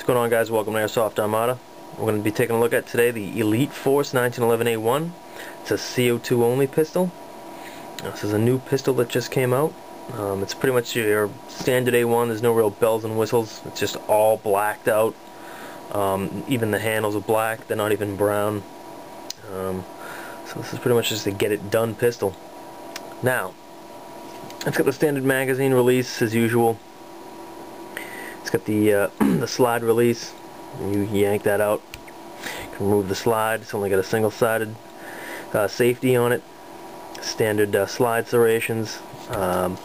going on, guys? Welcome to Airsoft Armada. We're going to be taking a look at today the Elite Force 1911A1. It's a CO2 only pistol. This is a new pistol that just came out. It's pretty much your standard A1. There's no real bells and whistles. It's just all blacked out. Even the handles are black. They're not even brown. So this is pretty much just a get it done pistol. Now, it's got the standard magazine release as usual. It's got the the slide release. You yank that out. You can remove the slide. It's only got a single-sided safety on it. Standard slide serrations. The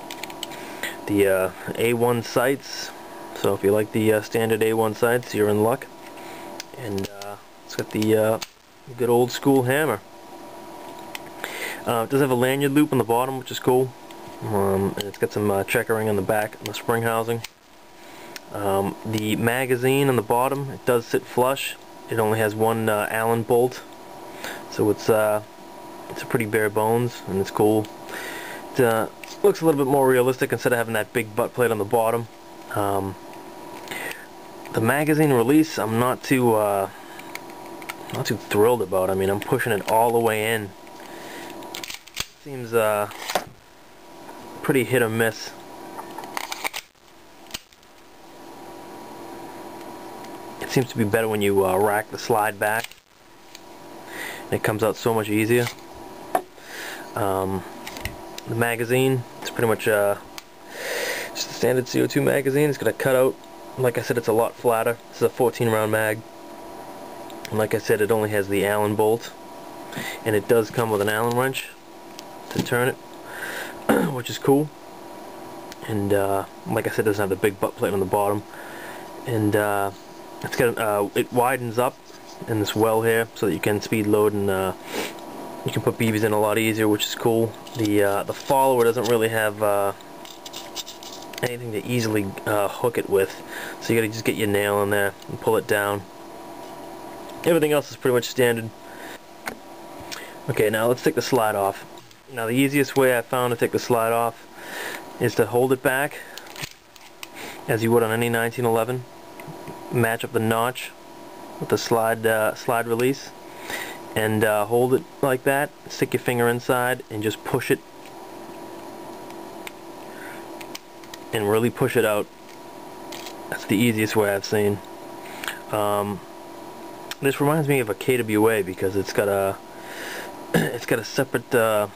A1 sights. So if you like the standard A1 sights, you're in luck. And it's got the good old school hammer. It does have a lanyard loop on the bottom, which is cool. And it's got some checkering on the back and the spring housing. The magazine on the bottom, it does sit flush. It only has one Allen bolt, so it's a pretty bare bones, and it's cool. It looks a little bit more realistic instead of having that big butt plate on the bottom. The magazine release, I'm not too thrilled about. I mean, I'm pushing it all the way in. Seems pretty hit or miss. It seems to be better when you rack the slide back. It comes out so much easier. The magazine, it's pretty much just a standard CO2 magazine. It's got a cutout. Like I said, it's a lot flatter. This is a 14 round mag. And like I said, it only has the Allen bolt. And it does come with an Allen wrench to turn it, which is cool. And like I said, it doesn't have the big butt plate on the bottom. And it's got it widens up in this well here so that you can speed load, and you can put BBs in a lot easier, which is cool. The follower doesn't really have anything to easily hook it with, so you gotta just get your nail in there and pull it down. Everything else is pretty much standard. Okay, now let's take the slide off. Now the easiest way I found to take the slide off is to hold it back as you would on any 1911. Match up the notch with the slide release, and hold it like that. Stick your finger inside and just push it, and really push it out. That's the easiest way I've seen. This reminds me of a KWA because it's got a separate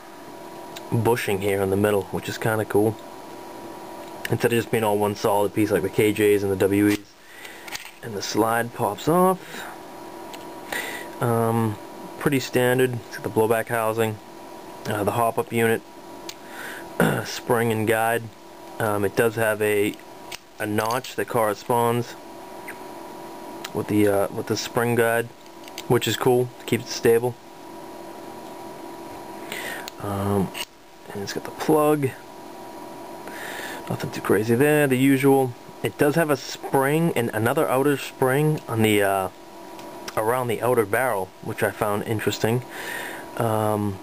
bushing here in the middle, which is kind of cool. Instead of just being all one solid piece like the KJs and the WEs. And the slide pops off. Pretty standard. It's got the blowback housing, the hop-up unit, spring and guide. It does have a notch that corresponds with the spring guide, which is cool. Keeps it stable. And it's got the plug. Nothing too crazy there. The usual. It does have a spring and another outer spring on the around the outer barrel, which I found interesting. Just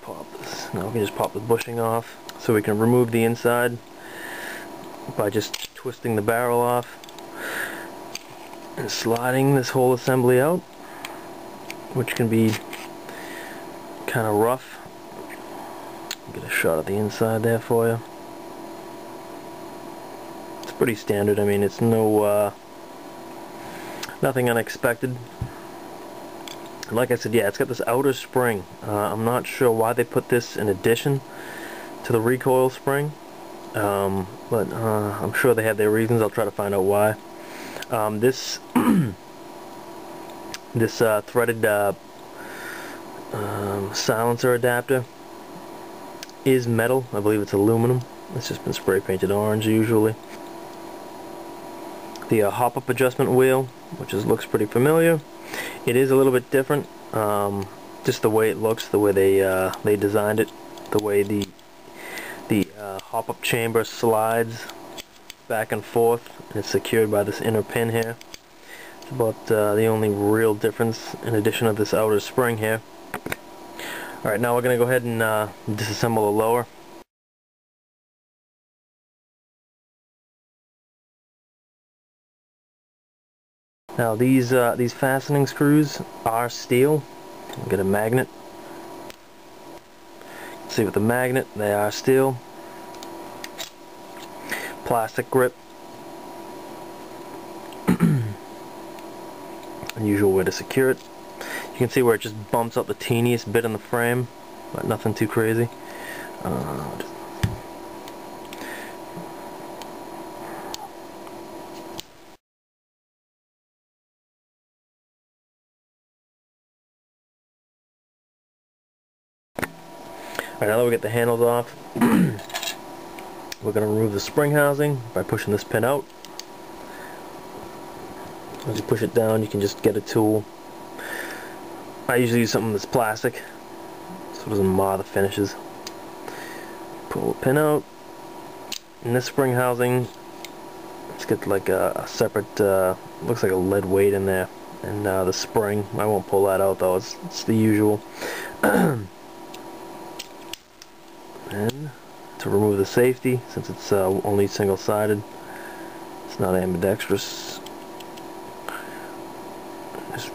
pop this. Now we can just pop the bushing off, so we can remove the inside by just twisting the barrel off and sliding this whole assembly out, which can be kind of rough. Get a shot at the inside there for you. Pretty standard. I mean, it's nothing unexpected. Like I said, yeah, it's got this outer spring. I'm not sure why they put this in addition to the recoil spring, but I'm sure they have their reasons. I'll try to find out why. This this threaded silencer adapter is metal. I believe it's aluminum. It's just been spray painted orange usually. The hop-up adjustment wheel, which looks pretty familiar. It is a little bit different, just the way it looks, the way they designed it, the way the hop-up chamber slides back and forth, and it's secured by this inner pin here. It's about the only real difference, in addition to this outer spring here. Alright, now we're going to go ahead and disassemble the lower. Now these fastening screws are steel. Get a magnet. See with the magnet, they are steel. Plastic grip. Unusual way to secure it. You can see where it just bumps up the teeniest bit in the frame, but nothing too crazy. Alright, now that we get the handles off, we're going to remove the spring housing by pushing this pin out. As you push it down, you can just get a tool. I usually use something that's plastic, so it doesn't mar the finishes. Pull the pin out, and this spring housing, it's got like a separate, looks like a lead weight in there, and the spring, I won't pull that out though, it's the usual. And to remove the safety, since it's only single-sided, it's not ambidextrous, just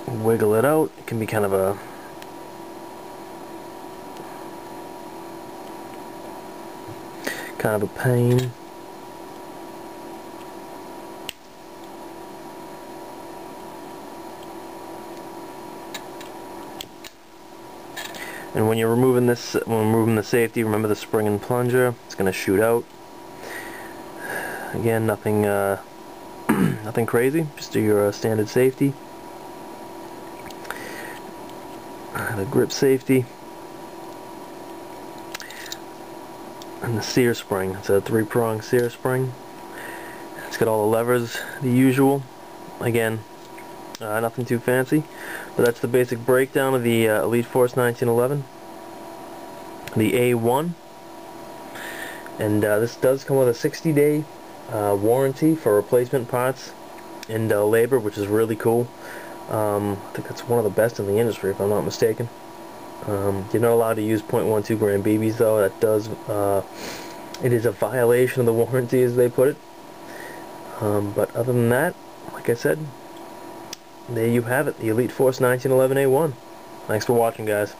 wiggle it out. It can be kind of a pain. And when you're removing this, when removing the safety, remember the spring and plunger. It's going to shoot out. Again, nothing, nothing crazy. Just do your standard safety. The grip safety, and the sear spring. It's a 3-prong sear spring. It's got all the levers, the usual. Again, nothing too fancy, but that's the basic breakdown of the Elite Force 1911, the A1. And this does come with a 60-day warranty for replacement parts and labor, which is really cool. I think that's one of the best in the industry, if I'm not mistaken. You're not allowed to use .12 gram BBs though. That does, it is a violation of the warranty, as they put it. But other than that, like I said, there you have it, the Elite Force 1911A1. Thanks for watching, guys.